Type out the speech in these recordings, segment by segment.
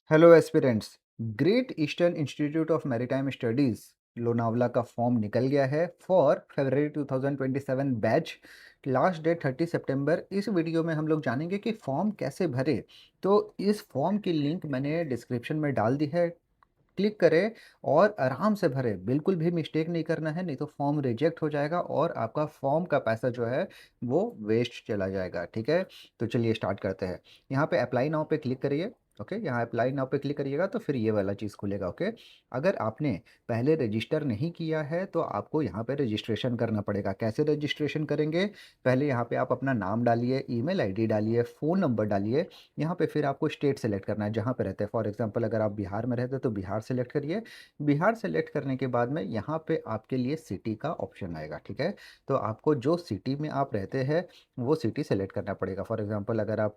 Hello aspirants. Great eastern institute of maritime studies Lonavala का form निकल गया है for February 2027 batch. Last date 30 सितंबर। इस वीडियो में हम लोग जानेंगे कि फॉर्म कैसे भरे। तो इस फॉर्म की लिंक मैंने डिस्क्रिप्शन में डाल दी है। क्लिक करें और आराम से भरें, बिल्कुल भी मिस्टेक नहीं करना है, नहीं तो फॉर्म रिजेक्ट हो जाएगा और आपका फॉर्म का पैसा जो है वो वेस्ट चला जाएगा। ठीक है, तो चलिए स्टार्ट करते हैं। यहाँ पे अप्लाई नाउ पे क्लिक करिए। ओके, यहाँ अप्लाई नाउ पे क्लिक करिएगा तो फिर ये वाला चीज़ खुलेगा। ओके, अगर आपने पहले रजिस्टर नहीं किया है तो आपको यहाँ पे रजिस्ट्रेशन करना पड़ेगा। कैसे रजिस्ट्रेशन करेंगे? पहले यहाँ पे आप अपना नाम डालिए, ईमेल आईडी डालिए, फ़ोन नंबर डालिए। यहाँ पे फिर आपको स्टेट सेलेक्ट करना है जहाँ पे रहते हैं। फॉर एग्जांपल अगर आप बिहार में रहते हैं तो बिहार सेलेक्ट करिए। बिहार सेलेक्ट करने के बाद में यहाँ पे आपके लिए सिटी का ऑप्शन आएगा। ठीक है, तो आपको जो सिटी में आप रहते हैं वो सिटी सेलेक्ट करना पड़ेगा। फॉर एग्जांपल अगर आप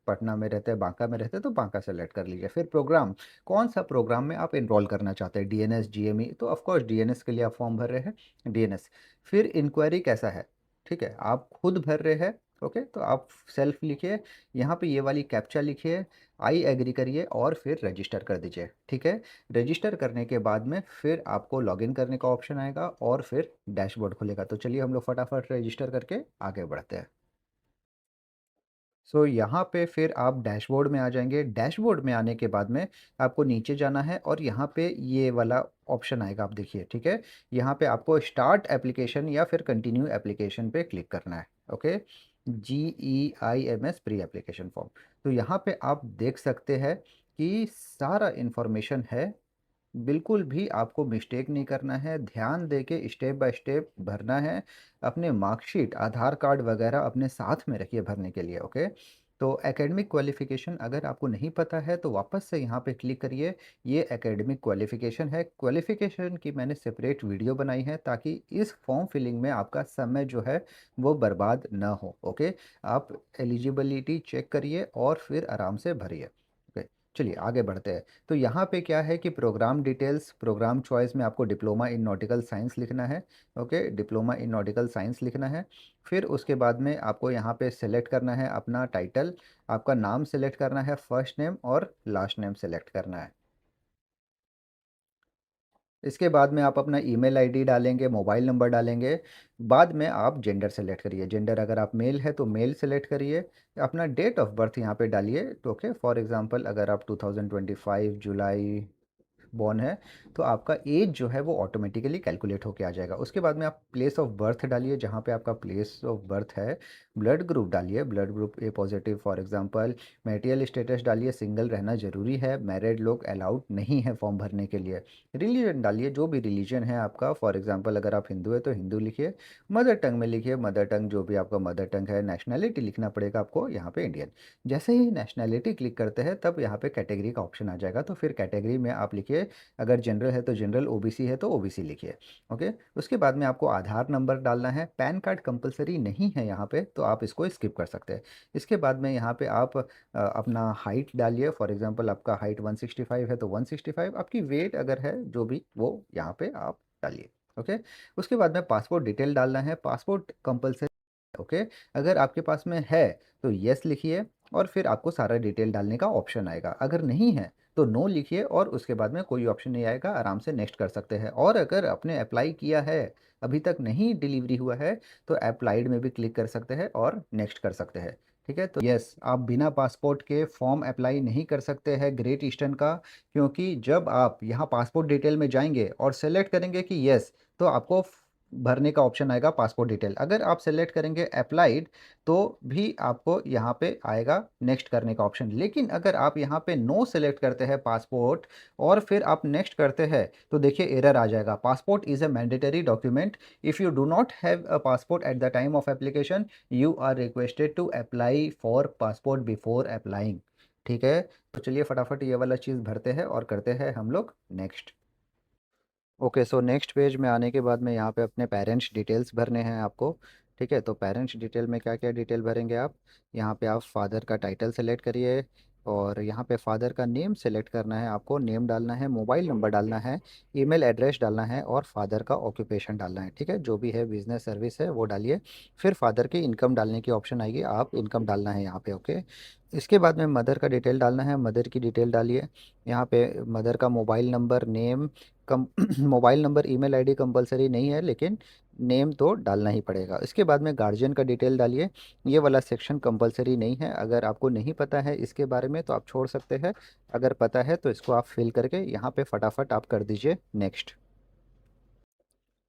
पटना में रहते हैं, बांका में रहते हैं तो बांका सेलेक्ट कर लीजिए। फिर प्रोग्राम, कौन सा प्रोग्राम में आप इनरोल करना चाहते हैं, डीएनएस जीएमई, तो ऑफकोर्स डीएनएस के लिए आप फॉर्म भर रहे हैं, डीएनएस। फिर इंक्वायरी कैसा है, ठीक है, आप खुद भर रहे हैं। ओके, तो आप सेल्फ लिखिए, यहाँ पे ये वाली कैप्चा लिखिए, आई एग्री करिए और फिर रजिस्टर कर दीजिए। ठीक है, रजिस्टर करने के बाद में फिर आपको लॉगिन करने का ऑप्शन आएगा और फिर डैशबोर्ड खुलेगा। तो चलिए हम लोग फटाफट रजिस्टर करके आगे बढ़ते हैं। सो यहाँ पे फिर आप डैशबोर्ड में आ जाएंगे। डैशबोर्ड में आने के बाद में आपको नीचे जाना है और यहाँ पे ये वाला ऑप्शन आएगा, आप देखिए। ठीक है, यहाँ पे आपको स्टार्ट एप्लीकेशन या फिर कंटिन्यू एप्लीकेशन पे क्लिक करना है। Okay, GEIMS pre application form. तो यहाँ पे आप देख सकते हैं कि सारा इन्फॉर्मेशन है। बिल्कुल भी आपको मिस्टेक नहीं करना है, ध्यान दे के स्टेप बाय स्टेप भरना है। अपने मार्कशीट, आधार कार्ड वगैरह अपने साथ में रखिए भरने के लिए। ओके, तो एकेडमिक क्वालिफिकेशन अगर आपको नहीं पता है तो वापस से यहाँ पे क्लिक करिए। ये एकेडमिक क्वालिफिकेशन है। क्वालिफिकेशन की मैंने सेपरेट वीडियो बनाई है ताकि इस फॉर्म फिलिंग में आपका समय जो है वो बर्बाद ना हो। ओके, आप एलिजिबिलिटी चेक करिए और फिर आराम से भरिए। ओके, चलिए आगे बढ़ते हैं। तो यहाँ पे क्या है कि प्रोग्राम डिटेल्स, प्रोग्राम चॉइस में आपको डिप्लोमा इन नॉटिकल साइंस लिखना है। Okay, diploma in nautical science लिखना है। फिर उसके बाद में आपको यहाँ पे सेलेक्ट करना है अपना टाइटल, आपका नाम सेलेक्ट करना है, फर्स्ट नेम और लास्ट नेम सेलेक्ट करना है। इसके बाद में आप अपना ईमेल आईडी डालेंगे, मोबाइल नंबर डालेंगे। बाद में आप जेंडर सेलेक्ट करिए, जेंडर अगर आप मेल है तो मेल सेलेक्ट करिए। अपना डेट ऑफ बर्थ यहाँ पे डालिए। तो ओके, फॉर एग्जांपल अगर आप 2025 जुलाई बॉर्न है तो आपका एज जो है वो ऑटोमेटिकली कैलकुलेट होके आ जाएगा। उसके बाद में आप प्लेस ऑफ बर्थ डालिए, जहाँ पे आपका प्लेस ऑफ बर्थ है। ब्लड ग्रुप डालिए, blood group A positive for example. Marital status डालिए, सिंगल रहना जरूरी है, मैरिड लोग अलाउड नहीं है फॉर्म भरने के लिए। रिलीजन डालिए, जो भी रिलीजन है आपका। फॉर एग्जांपल अगर आप हिंदू है तो हिंदू लिखिए। मदर टंग में लिखिए, मदर टंग जो भी आपका मदर टंग है। नेशनैलिटी लिखना पड़ेगा आपको यहाँ पे इंडियन। जैसे ही नेशनैलिटी क्लिक करते हैं तब यहाँ पे कैटेगरी का ऑप्शन आ जाएगा, तो फिर कैटेगरी में आप लिखिए, अगर जनरल है तो जनरल, ओबीसी है तो ओबीसी लिखिए। ओके, उसके बाद में आपको आधार नंबर डालना है। पैन कार्ड कंपलसरी नहीं है यहाँ पे, तो आप इसको स्किप कर सकते हैं। इसके बाद में यहाँ पे आप अपना हाइट डालिए। फॉर एग्जांपल आपका हाइट 165 है तो 165, आपकी वेट अगर है जो भी वो यहाँ पे आप डालिए। ओके, उसके बाद में पासपोर्ट डिटेल डालना है, पासपोर्ट कंपलसरी। ओके, अगर आपके पास में है तो यस लिखिए और फिर आपको सारा डिटेल डालने का ऑप्शन आएगा। अगर नहीं है तो नो लिखिए और उसके बाद में कोई ऑप्शन नहीं आएगा, आराम से नेक्स्ट कर सकते हैं। और अगर आपने अप्लाई किया है, अभी तक नहीं डिलीवरी हुआ है, तो अप्लाइड में भी क्लिक कर सकते हैं और नेक्स्ट कर सकते हैं। ठीक है, तो यस, आप बिना पासपोर्ट के फॉर्म अप्लाई नहीं कर सकते हैं ग्रेट ईस्टर्न का, क्योंकि जब आप यहाँ पासपोर्ट डिटेल में जाएंगे और सेलेक्ट करेंगे कि यस, तो आपको भरने का ऑप्शन आएगा पासपोर्ट डिटेल। अगर आप सेलेक्ट करेंगे अप्लाइड तो भी आपको यहाँ पे आएगा नेक्स्ट करने का ऑप्शन। लेकिन अगर आप यहाँ पे नो सेलेक्ट करते हैं पासपोर्ट और फिर आप नेक्स्ट करते हैं तो देखिए एरर आ जाएगा, passport is a mandatory document, if you do not have a passport at the time of application you are requested to apply for passport before applying. ठीक है, तो चलिए फटाफट ये वाला चीज़ भरते हैं और करते हैं हम लोग next. Okay, so next page में आने के बाद में यहाँ पे अपने पेरेंट्स डिटेल्स भरने हैं आपको। ठीक है, तो पेरेंट्स डिटेल में क्या क्या डिटेल भरेंगे आप? यहाँ पे आप फादर का टाइटल सेलेक्ट करिए और यहाँ पे फादर का नेम सेलेक्ट करना है आपको, नेम डालना है, मोबाइल नंबर डालना है, ईमेल एड्रेस डालना है और फादर का ऑक्यूपेशन डालना है। ठीक है, जो भी है बिजनेस सर्विस है वो डालिए। फिर फादर की इनकम डालने की ऑप्शन आएगी, आप इनकम डालना है यहाँ पे। ओके, इसके बाद में मदर का डिटेल डालना है, मदर की डिटेल डालिए। यहाँ पे मदर का mobile number, name, cum mobile number, email ID compulsory नहीं है, लेकिन नेम तो डालना ही पड़ेगा। इसके बाद में गार्जियन का डिटेल डालिए। ये वाला सेक्शन कंपलसरी नहीं है, अगर आपको नहीं पता है इसके बारे में तो आप छोड़ सकते हैं, अगर पता है तो इसको आप फिल करके यहाँ पे फटाफट आप कर दीजिए नेक्स्ट।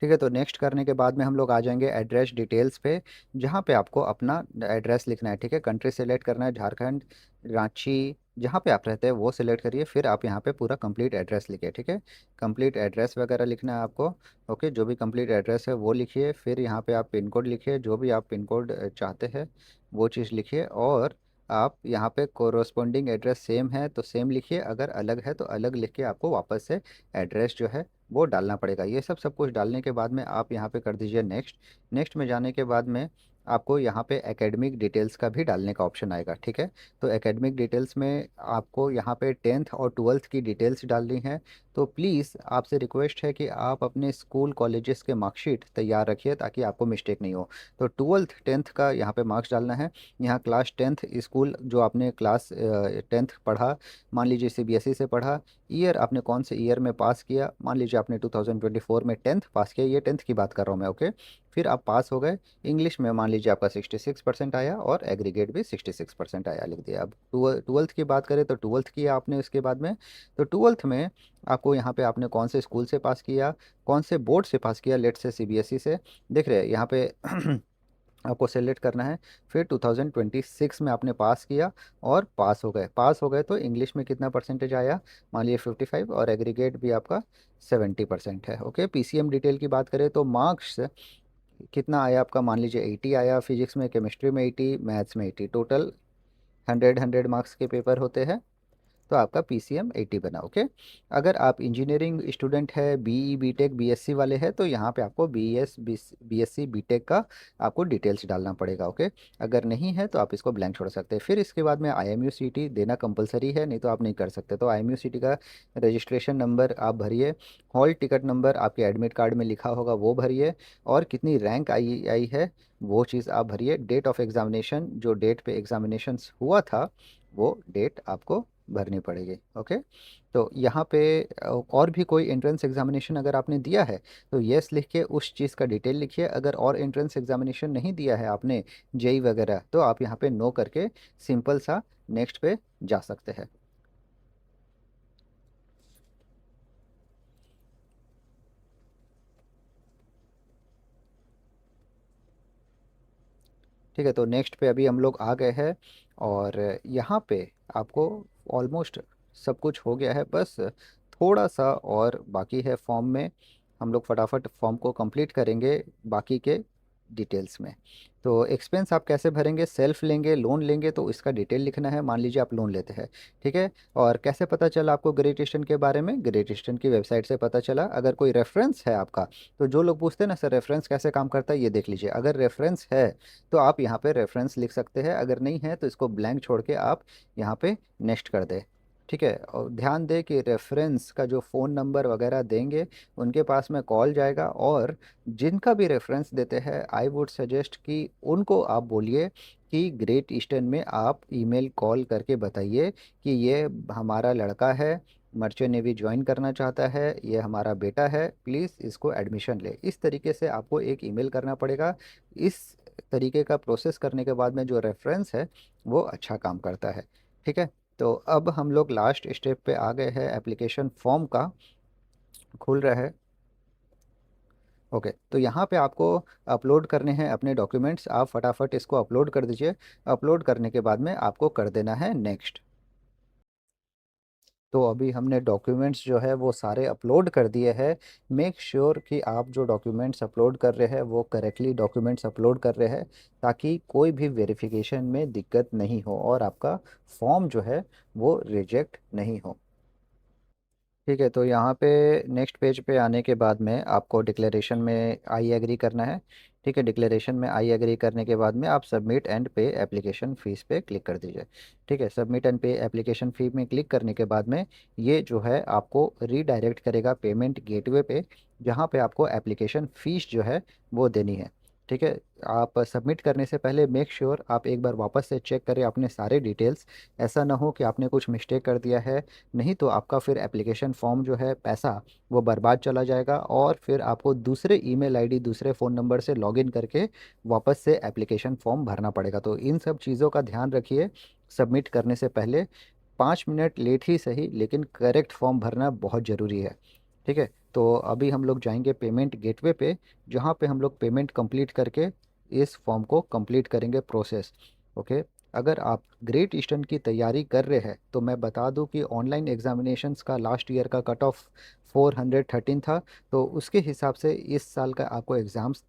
ठीक है, तो नेक्स्ट करने के बाद में हम लोग आ जाएंगे एड्रेस डिटेल्स पे, जहाँ पे आपको अपना एड्रेस लिखना है। ठीक है, कंट्री सेलेक्ट करना है, झारखंड, रांची, जहाँ पे आप रहते हैं वो सिलेक्ट करिए, फिर आप यहाँ पे पूरा कंप्लीट एड्रेस लिखिए। ठीक है, कंप्लीट एड्रेस वगैरह लिखना है आपको। ओके, जो भी कंप्लीट एड्रेस है वो लिखिए, फिर यहाँ पे आप पिन कोड लिखिए, जो भी आप पिन कोड चाहते हैं वो चीज़ लिखिए, और आप यहाँ पे कोरोस्पोंडिंग एड्रेस सेम है तो सेम लिखिए, अगर अलग है तो अलग लिख के आपको वापस से एड्रेस जो है वो डालना पड़ेगा। ये सब कुछ डालने के बाद में आप यहाँ पे कर दीजिए नेक्स्ट। नेक्स्ट में जाने के बाद में आपको यहाँ पे एकेडमिक डिटेल्स का भी डालने का ऑप्शन आएगा। ठीक है, तो एकेडमिक डिटेल्स में आपको यहाँ पे 10th और 12th की डिटेल्स डालनी है। तो प्लीज़ आपसे रिक्वेस्ट है कि आप अपने स्कूल कॉलेजेस के मार्कशीट तैयार रखिए, ताकि आपको मिस्टेक नहीं हो। तो 12th 10th का यहाँ पे मार्क्स डालना है। यहाँ क्लास 10th स्कूल जो आपने क्लास 10th पढ़ा, मान लीजिए सीबीएसई से पढ़ा, ईयर आपने कौन से ईयर में पास किया, मान लीजिए आपने 2024 में 10th पास किया, ये 10th की बात कर रहा हूँ मैं। ओके, फिर आप पास हो गए, इंग्लिश में मान लीजिए आपका 66% आया और एग्रीगेट भी 66% आया, लिख दिया। अब 12th की बात करें तो 12th किया आपने उसके बाद में, तो 12th में आपको यहाँ पे आपने कौन से स्कूल से पास किया, कौन से बोर्ड से पास किया, लेट से सीबीएसई से, देख रहे हैं यहाँ पे आपको सेलेक्ट करना है। फिर 2026 में आपने पास किया और पास हो गए, पास हो गए तो इंग्लिश में कितना परसेंटेज आया, मान लीजिए 55, और एग्रीगेट भी आपका 70% है। ओके, पीसीएम डिटेल की बात करें तो मार्क्स कितना आया आपका, मान लीजिए 80 आया, फिजिक्स में, केमिस्ट्री में 80, मैथ्स में 80, टोटल 100 मार्क्स के पेपर होते हैं, तो आपका पीसीएम 80 बना। ओके, अगर आप इंजीनियरिंग स्टूडेंट है, बीई बीटेक बीएससी वाले हैं, तो यहाँ पे आपको बीएससी बीटेक का आपको डिटेल्स डालना पड़ेगा। ओके, अगर नहीं है तो आप इसको ब्लैंक छोड़ सकते हैं। फिर इसके बाद में आईएमयूसीटी देना कंपलसरी है, नहीं तो आप नहीं कर सकते। तो आईएमयूसीटी का रजिस्ट्रेशन नंबर आप भरिए, हॉल टिकट नंबर आपके एडमिट कार्ड में लिखा होगा वो भरिए, और कितनी रैंक आई आई है वो चीज़ आप भरिए। डेट ऑफ एग्जामिनेशन, जो डेट पे एग्जामिनेशन हुआ था वो डेट आपको भरनी पड़ेगी। ओके, तो यहाँ पे और भी कोई एंट्रेंस एग्जामिनेशन अगर आपने दिया है तो यस लिख के उस चीज़ का डिटेल लिखिए। अगर और एंट्रेंस एग्जामिनेशन नहीं दिया है आपने, जेई वगैरह, तो आप यहाँ पे नो करके सिंपल सा नेक्स्ट पे जा सकते हैं। ठीक है, तो नेक्स्ट पे अभी हम लोग आ गए हैं, और यहाँ पे आपको ऑलमोस्ट सब कुछ हो गया है, बस थोड़ा सा और बाकी है फॉर्म में। हम लोग फटाफट फॉर्म को कंप्लीट करेंगे बाकी के डिटेल्स में। तो एक्सपेंस आप कैसे भरेंगे, सेल्फ लेंगे, लोन लेंगे, तो इसका डिटेल लिखना है। मान लीजिए आप लोन लेते हैं, ठीक है, और कैसे पता चला आपको ग्रेट ईस्टर्न के बारे में, ग्रेट ईस्टर्न की वेबसाइट से पता चला। अगर कोई रेफरेंस है आपका, तो जो लोग पूछते हैं ना सर रेफरेंस कैसे काम करता है, ये देख लीजिए। अगर रेफरेंस है तो आप यहाँ पे रेफरेंस लिख सकते हैं, अगर नहीं है तो इसको ब्लैंक छोड़ के आप यहाँ पे नेक्स्ट कर दें। ठीक है, और ध्यान दें कि रेफरेंस का जो फ़ोन नंबर वगैरह देंगे उनके पास में कॉल जाएगा, और जिनका भी रेफरेंस देते हैं आई वुड सजेस्ट कि उनको आप बोलिए कि ग्रेट ईस्टर्न में आप ईमेल कॉल करके बताइए कि ये हमारा लड़का है, मर्चेंट नेवी ज्वाइन करना चाहता है, ये हमारा बेटा है, प्लीज़ इसको एडमिशन ले। इस तरीके से आपको एक ईमेल करना पड़ेगा। इस तरीके का प्रोसेस करने के बाद में जो रेफरेंस है वो अच्छा काम करता है। ठीक है, तो अब हम लोग लास्ट स्टेप पे आ गए हैं, एप्लीकेशन फॉर्म का खुल रहा है। ओके, तो यहाँ पे आपको अपलोड करने हैं अपने डॉक्यूमेंट्स, आप फटाफट इसको अपलोड कर दीजिए। अपलोड करने के बाद में आपको कर देना है नेक्स्ट। तो अभी हमने डॉक्यूमेंट्स जो है वो सारे अपलोड कर दिए हैं। मेक श्योर कि आप जो डॉक्यूमेंट्स अपलोड कर रहे हैं वो करेक्टली डॉक्यूमेंट्स अपलोड कर रहे हैं, ताकि कोई भी वेरिफिकेशन में दिक्कत नहीं हो और आपका फॉर्म जो है वो रिजेक्ट नहीं हो। ठीक है, तो यहाँ पे नेक्स्ट पेज पे आने के बाद में आपको डिक्लेरेशन में आई एग्री करना है। ठीक है, डिक्लेरेशन में आई एग्री करने के बाद में आप सबमिट एंड पे एप्लीकेशन फ़ीस पे क्लिक कर दीजिए। ठीक है, सबमिट एंड पे एप्लीकेशन फ़ी में क्लिक करने के बाद में ये जो है आपको रीडायरेक्ट करेगा पेमेंट गेटवे पे, जहाँ पे आपको एप्लीकेशन फ़ीस जो है वो देनी है। ठीक है। आप सबमिट करने से पहले मेक श्योर आप एक बार वापस से चेक करें अपने सारे डिटेल्स। ऐसा ना हो कि आपने कुछ मिस्टेक कर दिया है, नहीं तो आपका फिर एप्लीकेशन फॉर्म जो है पैसा वो बर्बाद चला जाएगा, और फिर आपको दूसरे ईमेल आईडी दूसरे फ़ोन नंबर से लॉगिन करके वापस से एप्लीकेशन फॉर्म भरना पड़ेगा। तो इन सब चीज़ों का ध्यान रखिए सबमिट करने से पहले। 5 मिनट लेट ही सही, लेकिन करेक्ट फॉर्म भरना बहुत ज़रूरी है। ठीक है। तो अभी हम लोग जाएंगे पेमेंट गेटवे पे, जहाँ पे हम लोग पेमेंट कंप्लीट करके इस फॉर्म को कंप्लीट करेंगे प्रोसेस। ओके। अगर आप ग्रेट ईस्टर्न की तैयारी कर रहे हैं तो मैं बता दूं कि ऑनलाइन एग्जामिनेशंस का लास्ट ईयर का कट ऑफ 413 था। तो उसके हिसाब से इस साल का आपको एग्ज़ाम्स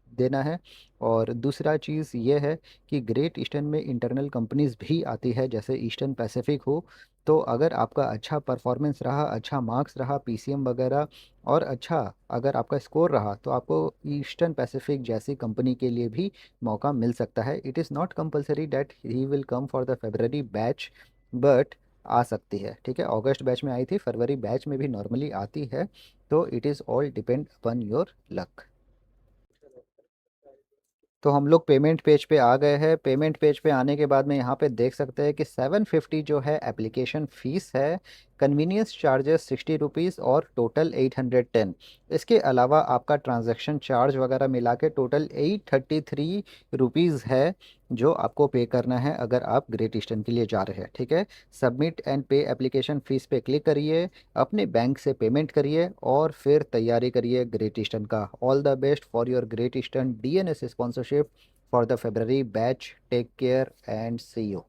देना है। और दूसरा चीज़ ये है कि ग्रेट ईस्टर्न में इंटरनल कंपनीज भी आती है, जैसे ईस्टर्न पैसिफिक हो। तो अगर आपका अच्छा परफॉर्मेंस रहा, अच्छा मार्क्स रहा पीसीएम वगैरह, और अच्छा अगर आपका स्कोर रहा, तो आपको ईस्टर्न पैसिफिक जैसी कंपनी के लिए भी मौका मिल सकता है। It is not compulsory that he will come for the February batch, but आ सकती है। ठीक है। अगस्त बैच में आई थी, फरवरी बैच में भी नॉर्मली आती है। तो it is all depend upon your luck. तो हम लोग पेमेंट पेज पे आ गए हैं। पेमेंट पेज पे आने के बाद में यहाँ पे देख सकते हैं कि 750 जो है एप्लीकेशन फ़ीस है, कन्वीनियंस चार्जेस 60 रुपीज़ और टोटल 810। इसके अलावा आपका ट्रांजैक्शन चार्ज वगैरह मिला के टोटल 833 रुपीज़ है, जो आपको पे करना है अगर आप ग्रेट ईस्टर्न के लिए जा रहे हैं। ठीक है। सबमिट एंड पे एप्लीकेशन फ़ीस पे क्लिक करिए, अपने बैंक से पेमेंट करिए, और फिर तैयारी करिए ग्रेट ईस्टर्न का। All the best for your great eastern DNS sponsorship for the February batch. Take care and see you.